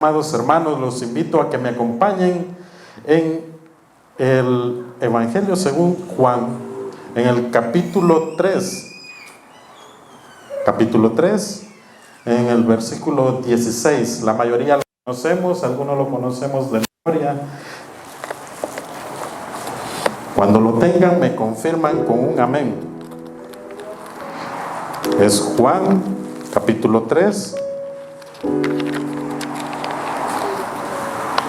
Amados hermanos, los invito a que me acompañen en el Evangelio según Juan, en el capítulo 3, en el versículo 16. La mayoría lo conocemos, algunos lo conocemos de memoria. Cuando lo tengan, me confirman con un amén. Es Juan, capítulo 3.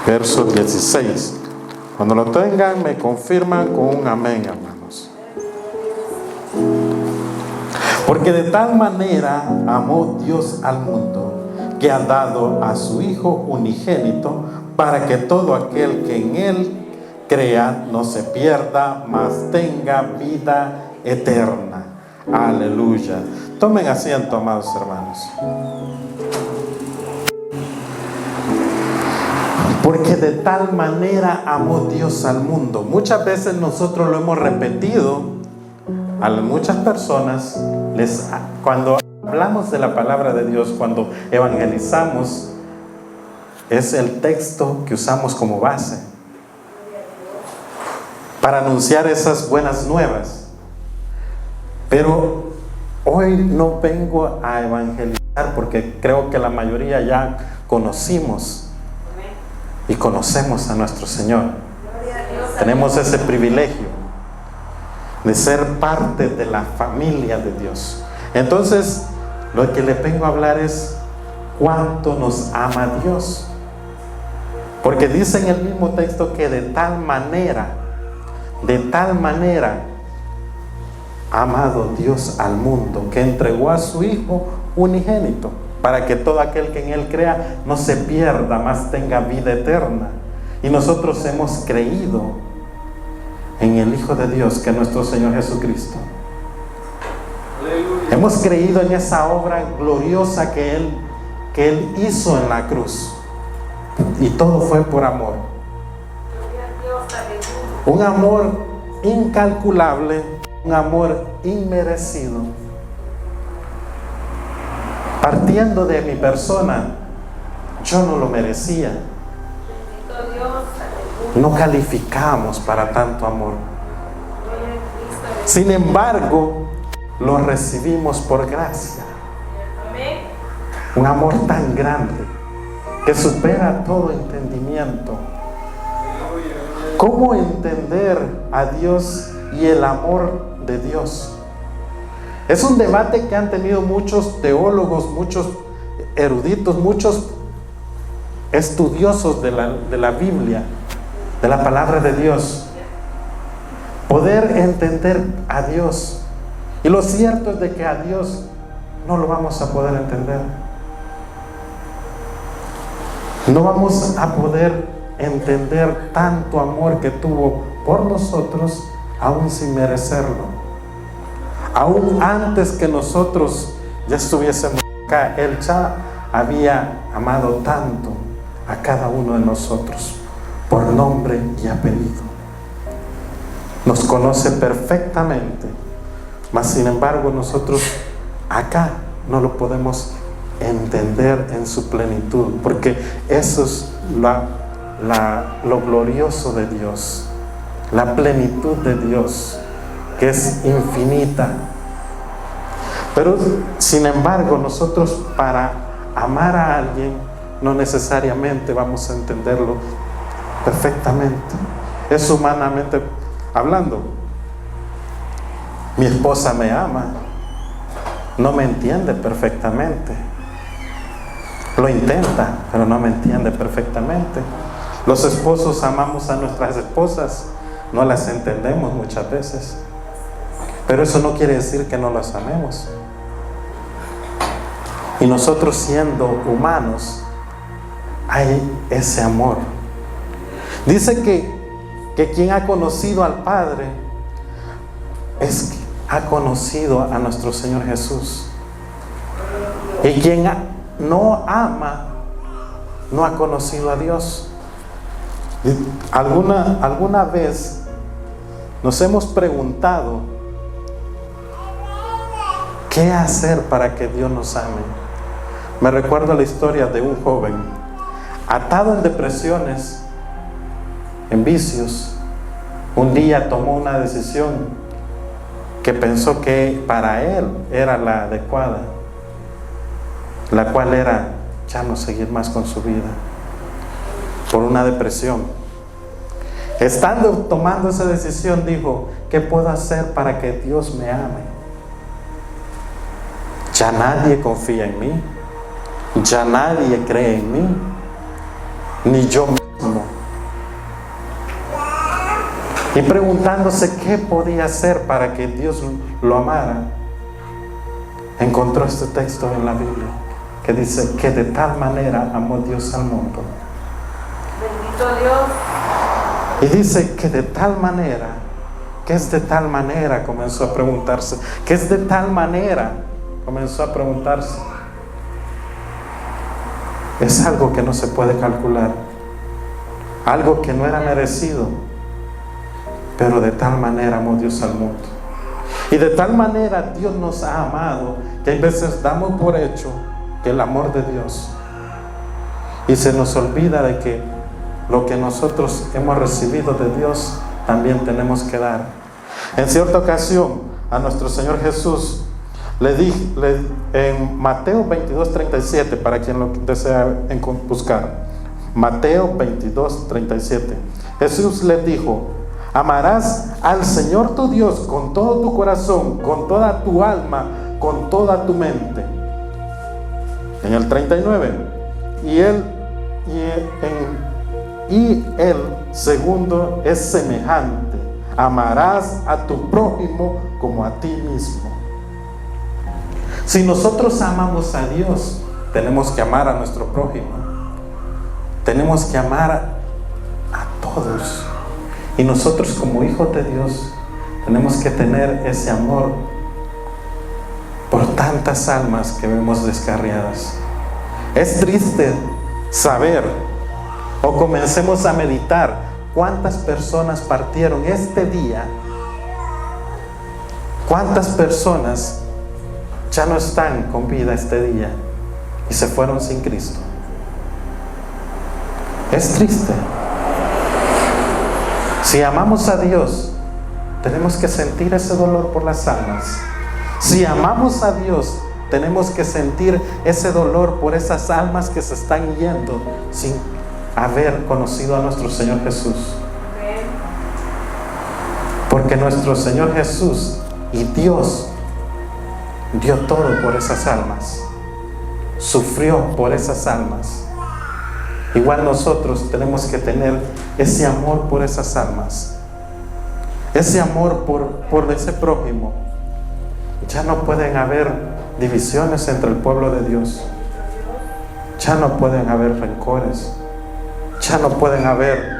Verso 16. Cuando lo tengan, me confirman con un amén, hermanos. Porque de tal manera amó Dios al mundo, que ha dado a su Hijo unigénito, para que todo aquel que en Él crea no se pierda, mas tenga vida eterna. Aleluya. Tomen asiento, amados hermanos. Porque de tal manera amó Dios al mundo. Muchas veces nosotros lo hemos repetido a muchas personas. Cuando hablamos de la palabra de Dios, cuando evangelizamos, es el texto que usamos como base para anunciar esas buenas nuevas. Pero hoy no vengo a evangelizar porque creo que la mayoría ya conocimos y conocemos a nuestro Señor. Tenemos ese privilegio de ser parte de la familia de Dios. Entonces, lo que le vengo a hablar es cuánto nos ama Dios. Porque dice en el mismo texto que de tal manera ha amado Dios al mundo, que entregó a su Hijo unigénito, para que todo aquel que en Él crea no se pierda, mas tenga vida eterna. Y nosotros hemos creído en el Hijo de Dios, que es nuestro Señor Jesucristo. Aleluya. Hemos creído en esa obra gloriosa que Él hizo en la cruz. Y todo fue por amor. Un amor incalculable, un amor inmerecido. Partiendo de mi persona, yo no lo merecía. No calificamos para tanto amor. Sin embargo, lo recibimos por gracia. Un amor tan grande que supera todo entendimiento. ¿Cómo entender a Dios y el amor de Dios? Es un debate que han tenido muchos teólogos, muchos eruditos, muchos estudiosos de la Biblia, de la palabra de Dios. Poder entender a Dios. Y lo cierto es de que a Dios no lo vamos a poder entender. No vamos a poder entender tanto amor que tuvo por nosotros, aún sin merecerlo. Aún antes que nosotros ya estuviésemos acá, Él ya había amado tanto a cada uno de nosotros, por nombre y apellido. Nos conoce perfectamente, mas sin embargo nosotros acá no lo podemos entender en su plenitud, porque eso es lo glorioso de Dios, la plenitud de Dios, que es infinita. Pero sin embargo, nosotros para amar a alguien no necesariamente vamos a entenderlo perfectamente. Es humanamente hablando. Mi esposa me ama, no me entiende perfectamente. Lo intenta, pero no me entiende perfectamente. Los esposos amamos a nuestras esposas, no las entendemos muchas veces. Pero eso no quiere decir que no las amemos. Y nosotros, siendo humanos, hay ese amor. Dice que quien ha conocido al Padre ha conocido a nuestro Señor Jesús. Y quien no ama no ha conocido a Dios. ¿Alguna vez nos hemos preguntado qué hacer para que Dios nos ame? Me recuerdo la historia de un joven atado en depresiones, en vicios, un día tomó una decisión que pensó que para él era la adecuada, la cual era ya no seguir más con su vida, por una depresión. Estando tomando esa decisión, dijo: ¿qué puedo hacer para que Dios me ame? Ya nadie confía en mí, ya nadie cree en mí, ni yo mismo. Y preguntándose qué podía hacer para que Dios lo amara, encontró este texto en la Biblia que dice que de tal manera amó Dios al mundo. Bendito Dios. Y dice que de tal manera, ¿qué es de tal manera? Comenzó a preguntarse. ¿Qué es de tal manera? Comenzó a preguntarse. Es algo que no se puede calcular, algo que no era merecido, pero de tal manera amó Dios al mundo. Y de tal manera Dios nos ha amado que hay veces damos por hecho que el amor de Dios, y se nos olvida de que lo que nosotros hemos recibido de Dios también tenemos que dar. En cierta ocasión a nuestro Señor Jesús le dije en Mateo 22:37, para quien lo desea buscar, Mateo 22:37, Jesús le dijo: amarás al Señor tu Dios con todo tu corazón, con toda tu alma, con toda tu mente. En el 39, y el segundo es semejante: amarás a tu prójimo como a ti mismo. Si nosotros amamos a Dios, tenemos que amar a nuestro prójimo, tenemos que amar a todos. Y nosotros, como hijos de Dios, tenemos que tener ese amor por tantas almas que vemos descarriadas. Es triste saber, o comencemos a meditar, cuántas personas partieron este día, cuántas personas ya no están con vida este día y se fueron sin Cristo. Es triste. Si amamos a Dios, tenemos que sentir ese dolor por las almas. Si amamos a Dios, tenemos que sentir ese dolor por esas almas que se están yendo sin haber conocido a nuestro Señor Jesús. Porque nuestro Señor Jesús y Dios dio todo por esas almas, sufrió por esas almas. Igual nosotros tenemos que tener ese amor por esas almas, ese amor por ese prójimo. Ya no pueden haber divisiones entre el pueblo de Dios, ya no pueden haber rencores, ya no pueden haber.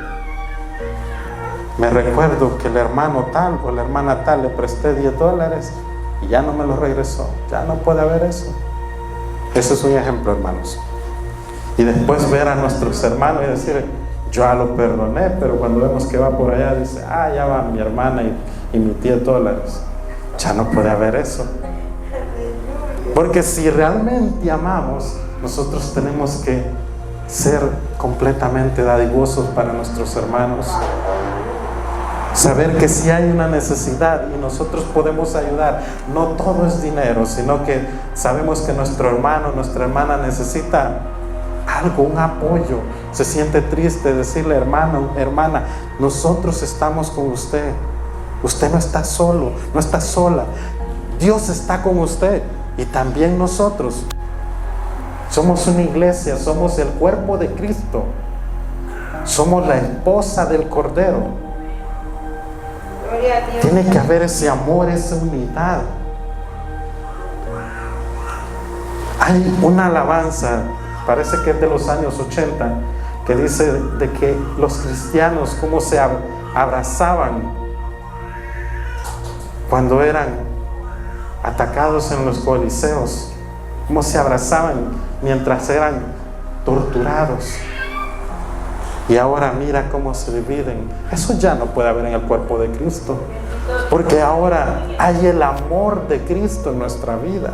Me recuerdo que el hermano tal o la hermana tal le presté $10 y ya no me lo regresó. Ya no puede haber eso. Ese es un ejemplo, hermanos. Y después ver a nuestros hermanos y decir: yo ya lo perdoné, pero cuando vemos que va por allá, dice: ya va mi hermana y mi tía $10. Ya no puede haber eso. Porque si realmente amamos, nosotros tenemos que ser completamente dadivosos para nuestros hermanos. Saber que si hay una necesidad y nosotros podemos ayudar, no todo es dinero, sino que sabemos que nuestro hermano, nuestra hermana necesita algo, un apoyo. Se siente triste, decirle: hermano, hermana, nosotros estamos con usted. Usted no está solo, no está sola. Dios está con usted y también nosotros. Somos una iglesia, somos el cuerpo de Cristo. Somos la esposa del Cordero. Tiene que haber ese amor, esa unidad. Hay una alabanza, parece que es de los años 80, que dice de que los cristianos cómo se abrazaban cuando eran atacados en los coliseos, cómo se abrazaban mientras eran torturados. Y ahora mira cómo se dividen. Eso ya no puede haber en el cuerpo de Cristo, porque ahora hay el amor de Cristo en nuestra vida.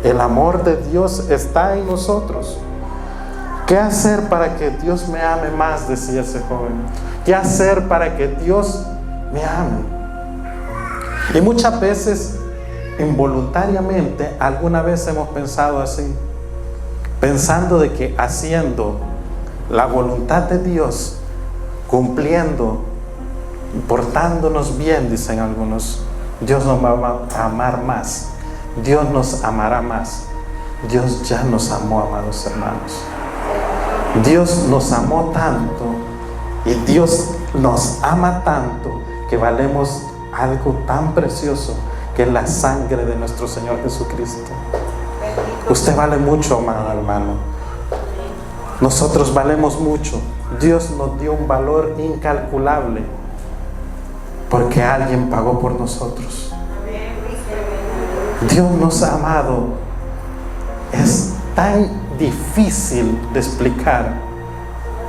El amor de Dios está en nosotros. ¿Qué hacer para que Dios me ame más?, decía ese joven. ¿Qué hacer para que Dios me ame? Y muchas veces, involuntariamente, alguna vez hemos pensado así, pensando de que haciendo la voluntad de Dios, cumpliendo, portándonos bien, dicen algunos, Dios nos va a amar más, Dios nos amará más. Dios ya nos amó, amados hermanos. Dios nos amó tanto y Dios nos ama tanto que valemos algo tan precioso que es la sangre de nuestro Señor Jesucristo. Usted vale mucho, amado hermano. Nosotros valemos mucho. Dios nos dio un valor incalculable porque alguien pagó por nosotros. Dios nos ha amado. Es tan difícil de explicar,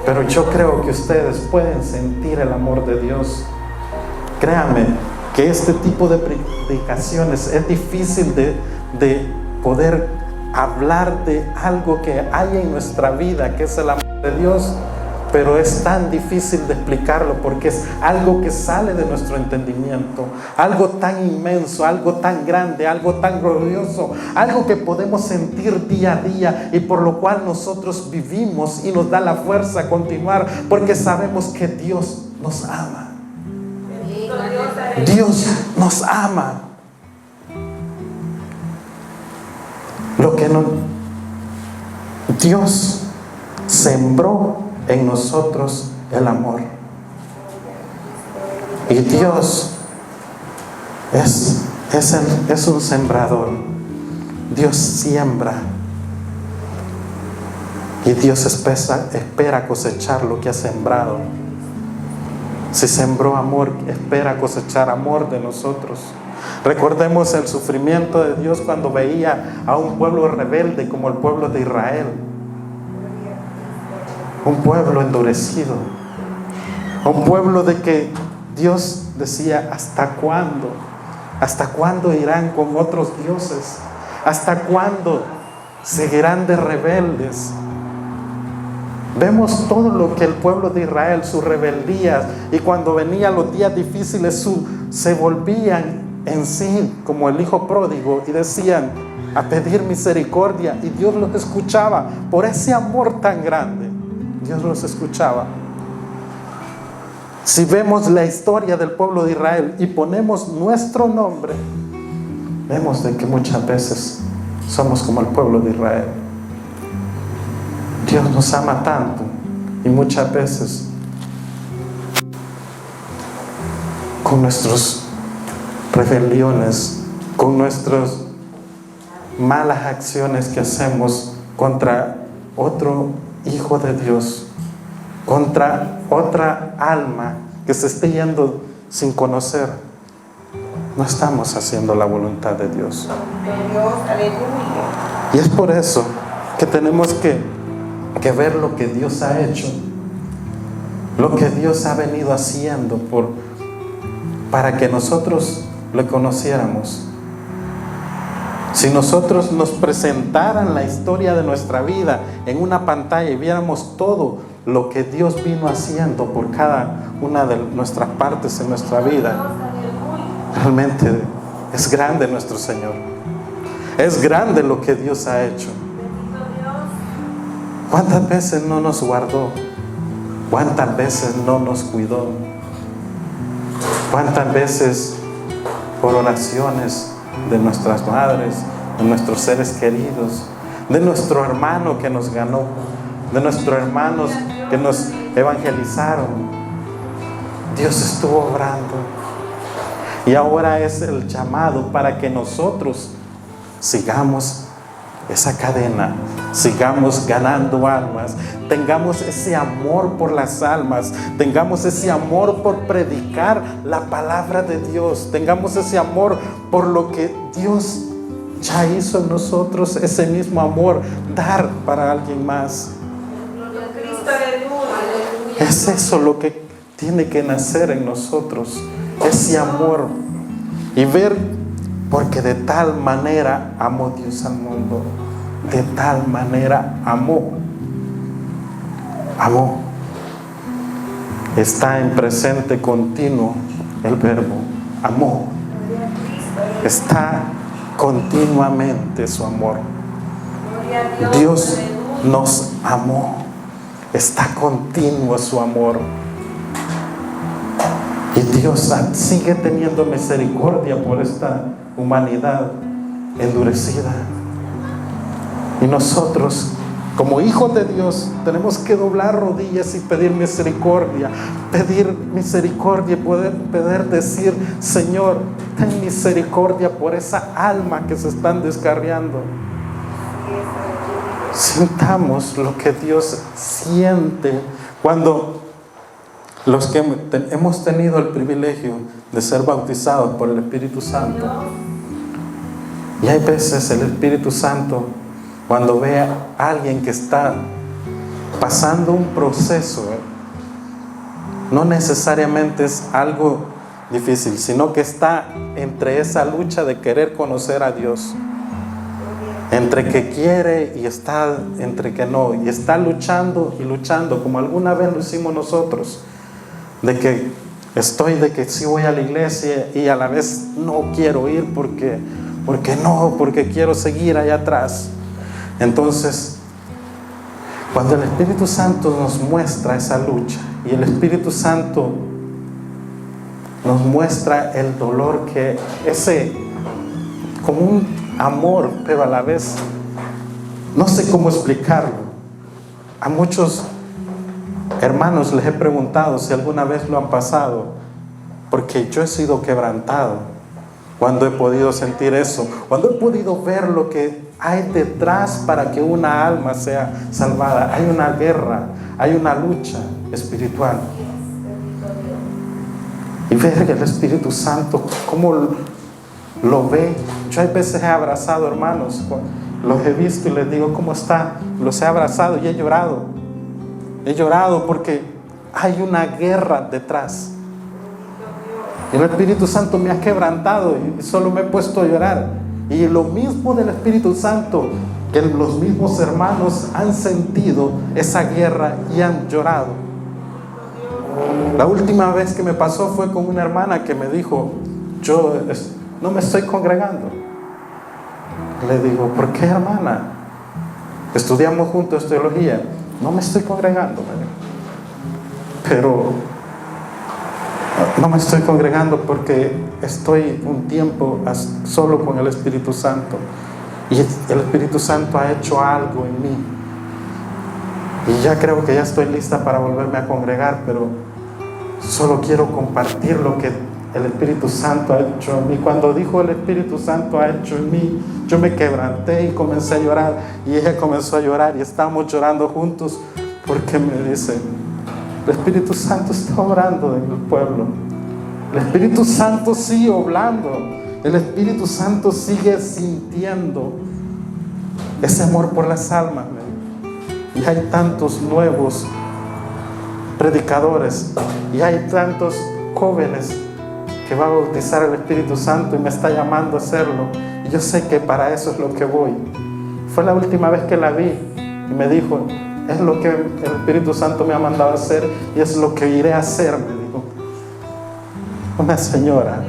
pero yo creo que ustedes pueden sentir el amor de Dios. Créanme que este tipo de predicaciones es difícil de poder hablar de algo que hay en nuestra vida, que es el amor de Dios, pero es tan difícil de explicarlo porque es algo que sale de nuestro entendimiento, algo tan inmenso, algo tan grande, algo tan glorioso, algo que podemos sentir día a día y por lo cual nosotros vivimos y nos da la fuerza a continuar porque sabemos que Dios nos ama. Dios nos ama. Dios sembró en nosotros el amor. Y Dios es un sembrador. Dios siembra. Y Dios espera cosechar lo que ha sembrado. Si sembró amor, espera cosechar amor de nosotros. Recordemos el sufrimiento de Dios cuando veía a un pueblo rebelde como el pueblo de Israel. Un pueblo endurecido. Un pueblo de que Dios decía, ¿hasta cuándo? ¿Hasta cuándo irán con otros dioses? ¿Hasta cuándo seguirán de rebeldes? Vemos todo lo que el pueblo de Israel, sus rebeldías, y cuando venían los días difíciles, se volvían en sí como el hijo pródigo y decían a pedir misericordia, y Dios los escuchaba por ese amor tan grande. Dios los escuchaba. Si vemos la historia del pueblo de Israel y ponemos nuestro nombre, vemos de que muchas veces somos como el pueblo de Israel. Dios nos ama tanto y muchas veces con nuestras rebeliones, con nuestras malas acciones que hacemos contra otro hijo de Dios, contra otra alma que se esté yendo sin conocer, no estamos haciendo la voluntad de Dios. Y es por eso que tenemos que ver lo que Dios ha hecho, lo que Dios ha venido haciendo para que nosotros lo conociéramos. Si nosotros nos presentaran la historia de nuestra vida en una pantalla y viéramos todo lo que Dios vino haciendo por cada una de nuestras partes en nuestra vida, realmente es grande nuestro Señor. Es grande lo que Dios ha hecho. ¿Cuántas veces no nos guardó? ¿Cuántas veces no nos cuidó? ¿Cuántas veces por oraciones de nuestras madres, de nuestros seres queridos, de nuestro hermano que nos ganó, de nuestros hermanos que nos evangelizaron, Dios estuvo obrando? Y ahora es el llamado para que nosotros sigamos esa cadena, sigamos ganando almas, tengamos ese amor por las almas, tengamos ese amor por predicar la palabra de Dios, tengamos ese amor por lo que Dios ya hizo en nosotros, ese mismo amor, dar para alguien más. Es eso lo que tiene que nacer en nosotros, ese amor, y ver. Porque de tal manera amó Dios al mundo, de tal manera amó. amó. Está en presente continuo el verbo amó. Está continuamente su amor. Dios nos amó. Está continuo su amor. Y Dios sigue teniendo misericordia por esta humanidad endurecida. Y nosotros, como hijos de Dios, tenemos que doblar rodillas y pedir misericordia. Pedir misericordia y poder decir: Señor, ten misericordia por esa alma que se están descarriando. Sintamos lo que Dios siente cuando los que hemos tenido el privilegio de ser bautizados por el Espíritu Santo. Y hay veces el Espíritu Santo, cuando ve a alguien que está pasando un proceso, no necesariamente es algo difícil, sino que está entre esa lucha de querer conocer a Dios, entre que quiere y está entre que no, y está luchando y luchando, como alguna vez lo hicimos nosotros, de que sí voy a la iglesia y a la vez no quiero ir porque quiero seguir allá atrás. Entonces, cuando el Espíritu Santo nos muestra esa lucha y el Espíritu Santo nos muestra el dolor, que como un amor, pero a la vez no sé cómo explicarlo. A muchos hermanos les he preguntado si alguna vez lo han pasado, porque yo he sido quebrantado cuando he podido sentir eso, cuando he podido ver lo que hay detrás para que una alma sea salvada. Hay una guerra, hay una lucha espiritual. Y ver el Espíritu Santo cómo lo ve. Yo a veces he abrazado hermanos, los he visto y les digo: ¿cómo está? Los he abrazado y he llorado. He llorado porque hay una guerra detrás. Y el Espíritu Santo me ha quebrantado y solo me he puesto a llorar. Y lo mismo del Espíritu Santo, que los mismos hermanos han sentido esa guerra y han llorado. La última vez que me pasó fue con una hermana que me dijo: yo no me estoy congregando. Le digo: ¿por qué, hermana? Estudiamos juntos teología. No me estoy congregando, pero no me estoy congregando porque estoy un tiempo solo con el Espíritu Santo, y el Espíritu Santo ha hecho algo en mí y ya creo que ya estoy lista para volverme a congregar, pero solo quiero compartir lo que el Espíritu Santo ha hecho en mí. Cuando dijo el Espíritu Santo ha hecho en mí, yo me quebranté y comencé a llorar, y ella comenzó a llorar y estábamos llorando juntos, porque me dice: el Espíritu Santo está obrando en el pueblo, el Espíritu Santo sigue obrando, el Espíritu Santo sigue sintiendo ese amor por las almas. Y hay tantos nuevos predicadores y hay tantos jóvenes que va a bautizar el Espíritu Santo y me está llamando a hacerlo, y yo sé que para eso es lo que voy. Fue la última vez que la vi y me dijo: es lo que el Espíritu Santo me ha mandado a hacer y es lo que iré a hacer, me dijo. Una señora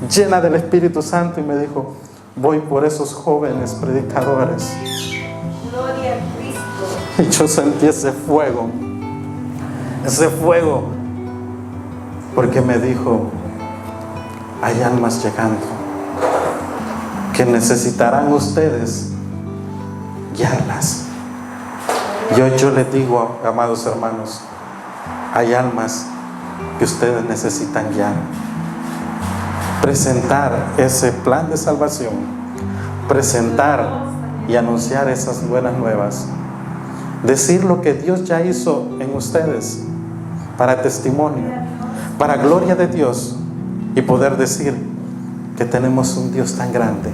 llena del Espíritu Santo, y me dijo: voy por esos jóvenes predicadores. Gloria a Cristo. Y yo sentí ese fuego, porque me dijo: hay almas llegando que necesitarán ustedes guiarlas. Yo les digo, amados hermanos, hay almas que ustedes necesitan guiar. Presentar ese plan de salvación, presentar y anunciar esas buenas nuevas, decir lo que Dios ya hizo en ustedes para testimonio, para gloria de Dios, y poder decir que tenemos un Dios tan grande,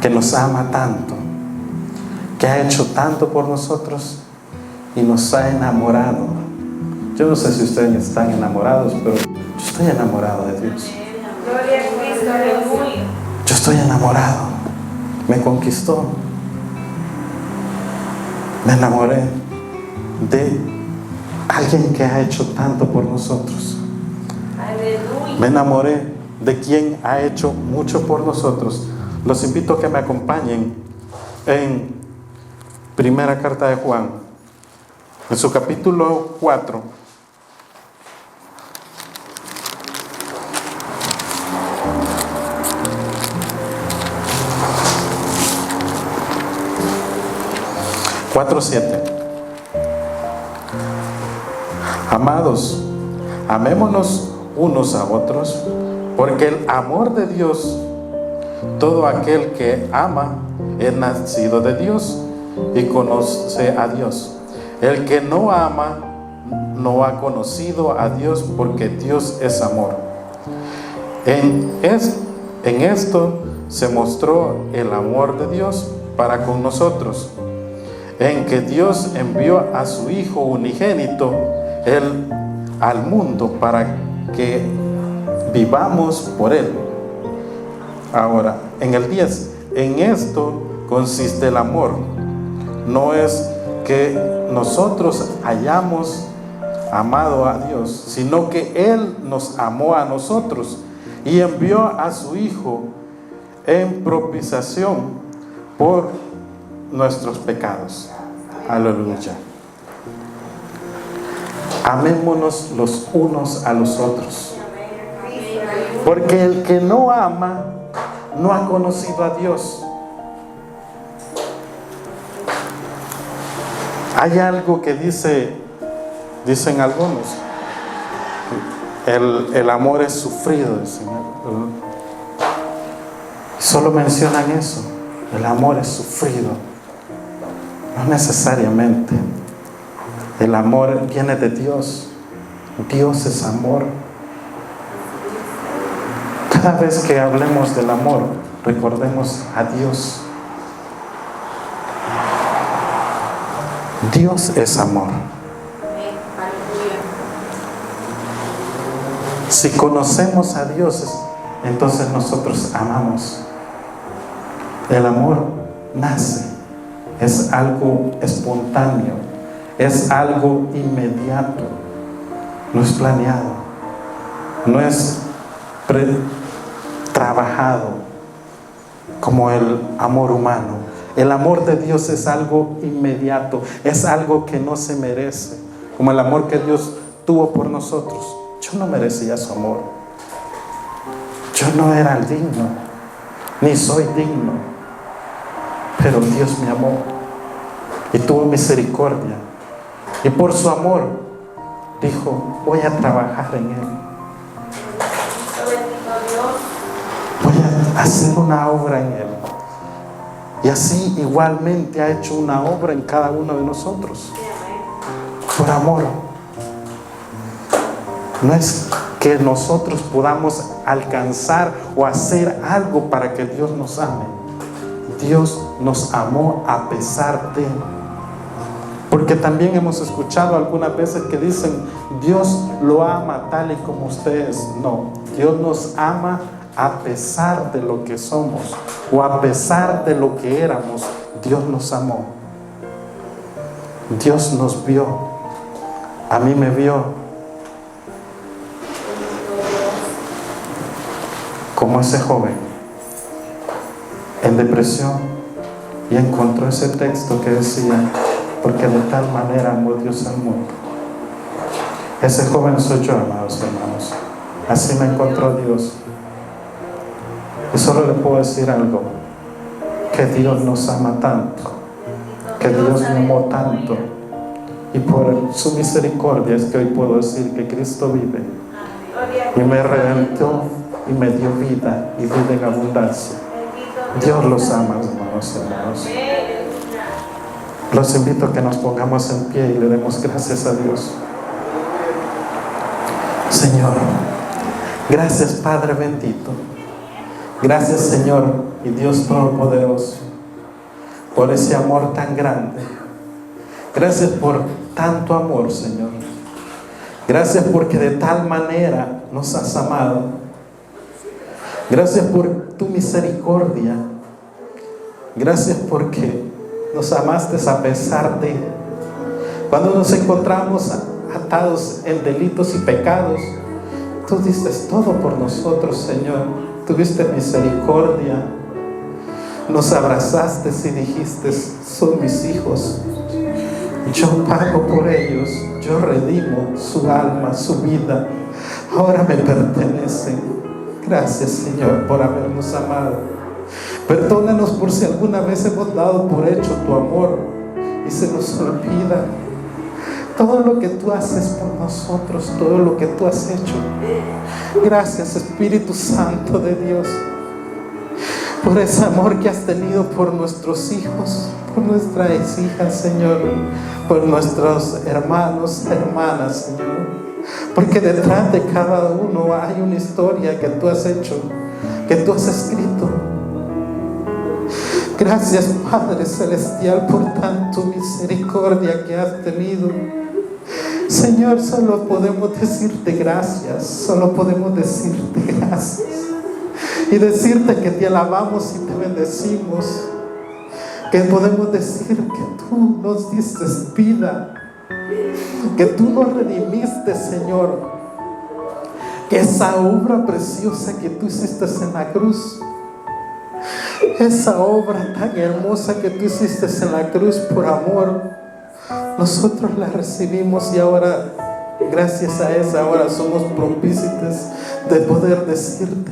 que nos ama tanto, que ha hecho tanto por nosotros y nos ha enamorado. Yo no sé si ustedes están enamorados, pero yo estoy enamorado de Dios. Gloria a Cristo, aleluya. Yo estoy enamorado. Me conquistó. Me enamoré de alguien que ha hecho tanto por nosotros. Aleluya. Me enamoré de quien ha hecho mucho por nosotros. Los invito a que me acompañen en Primera Carta de Juan, en su capítulo 4. Cuatro, 7. Amados, amémonos unos a otros, porque el amor de Dios, todo aquel que ama es nacido de Dios y conoce a Dios. El que no ama no ha conocido a Dios, porque Dios es amor. En esto se mostró el amor de Dios para con nosotros, en que Dios envió a su Hijo unigénito al mundo para que vivamos por Él. Ahora, en el 10, en esto consiste el amor. No es que nosotros hayamos amado a Dios, sino que Él nos amó a nosotros y envió a su Hijo en propiciación por nuestros pecados. Aleluya. Amémonos los unos a los otros, porque el que no ama no ha conocido a Dios. Hay algo que dicen algunos, el amor es sufrido, dicen. Solo mencionan eso, el amor es sufrido. No necesariamente. El amor viene de Dios. Dios es amor. Cada vez que hablemos del amor, recordemos a Dios. Dios es amor. Si conocemos a Dios, entonces nosotros amamos. El amor nace, es algo espontáneo, es algo inmediato, no es planeado, no es trabajado como el amor humano. El amor de Dios es algo inmediato, es algo que no se merece, como el amor que Dios tuvo por nosotros. Yo no merecía su amor, yo no era el digno, ni soy digno, pero Dios me amó y tuvo misericordia, y por su amor dijo: voy a trabajar en él, voy a hacer una obra en él. Y así igualmente ha hecho una obra en cada uno de nosotros, por amor. No es que nosotros podamos alcanzar o hacer algo para que Dios nos ame. Dios nos amó a pesar de. Porque también hemos escuchado algunas veces que dicen: Dios lo ama tal y como usted es. No, Dios nos ama a pesar de lo que somos, o a pesar de lo que éramos. Dios nos amó. Dios nos vio. A mí me vio como ese joven en depresión, y encontró ese texto que decía: porque de tal manera amó Dios al mundo. Ese joven soy yo, amados hermanos. Así me encontró Dios. Y solo le puedo decir algo: que Dios nos ama tanto, que Dios me amó tanto, y por su misericordia es que hoy puedo decir que Cristo vive y me redentó y me dio vida, y vida en abundancia. Dios los ama, hermanos. Los invito a que nos pongamos en pie y le demos gracias a Dios. Señor, gracias, Padre bendito. Gracias, Señor y Dios Todopoderoso, por ese amor tan grande. Gracias por tanto amor, Señor. Gracias porque de tal manera nos has amado. Gracias por tu misericordia. Gracias porque nos amaste a pesar de. Cuando nos encontramos atados en delitos y pecados, tú diste todo por nosotros, Señor. Tuviste misericordia, nos abrazaste y dijiste: son mis hijos, yo pago por ellos, yo redimo su alma, su vida, ahora me pertenecen. Gracias, Señor, por habernos amado. Perdónanos por si alguna vez hemos dado por hecho tu amor y se nos olvida todo lo que tú haces por nosotros, todo lo que tú has hecho. Gracias, Espíritu Santo de Dios, por ese amor que has tenido por nuestros hijos, por nuestras hijas, Señor, por nuestros hermanos, hermanas, Señor. Porque detrás de cada uno hay una historia que tú has hecho, que tú has escrito. Gracias, Padre Celestial, por tanto misericordia que has tenido. Señor, solo podemos decirte gracias, solo podemos decirte gracias y decirte que te alabamos y te bendecimos, que podemos decir que tú nos diste vida, que tú nos redimiste, Señor, que esa obra preciosa que tú hiciste en la cruz, esa obra tan hermosa que tú hiciste en la cruz por amor, nosotros la recibimos y ahora, gracias a esa, ahora somos propícios de poder decirte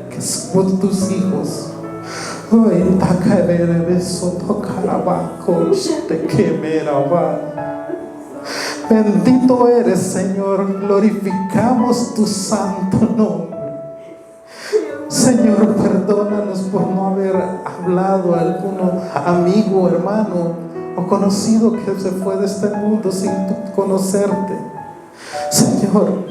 que somos tus hijos. Bendito eres, Señor, glorificamos tu santo nombre. Señor, perdónanos por no haber hablado a algún amigo, hermano o conocido que se fue de este mundo sin conocerte. Señor,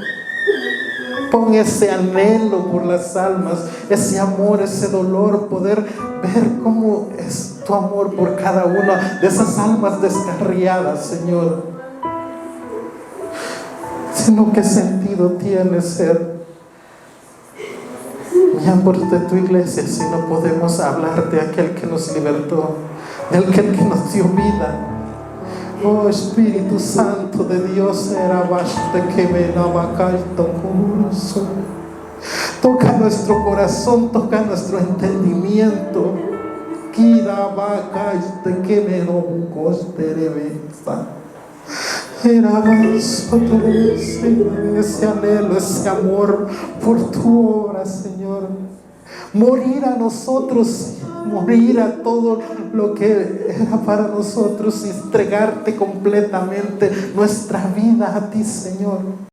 pon ese anhelo por las almas, ese amor, ese dolor, poder ver cómo es tu amor por cada una de esas almas descarriadas, Señor. Sino qué sentido tiene ser miembros de tu iglesia si no podemos hablar de aquel que nos libertó, de aquel que nos dio vida. Oh Espíritu Santo de Dios, toca nuestro corazón, toca nuestro entendimiento. Ese anhelo, ese amor por tu obra, Señor. Morir a nosotros, morir a todo lo que era para nosotros y entregarte completamente nuestra vida a ti, Señor.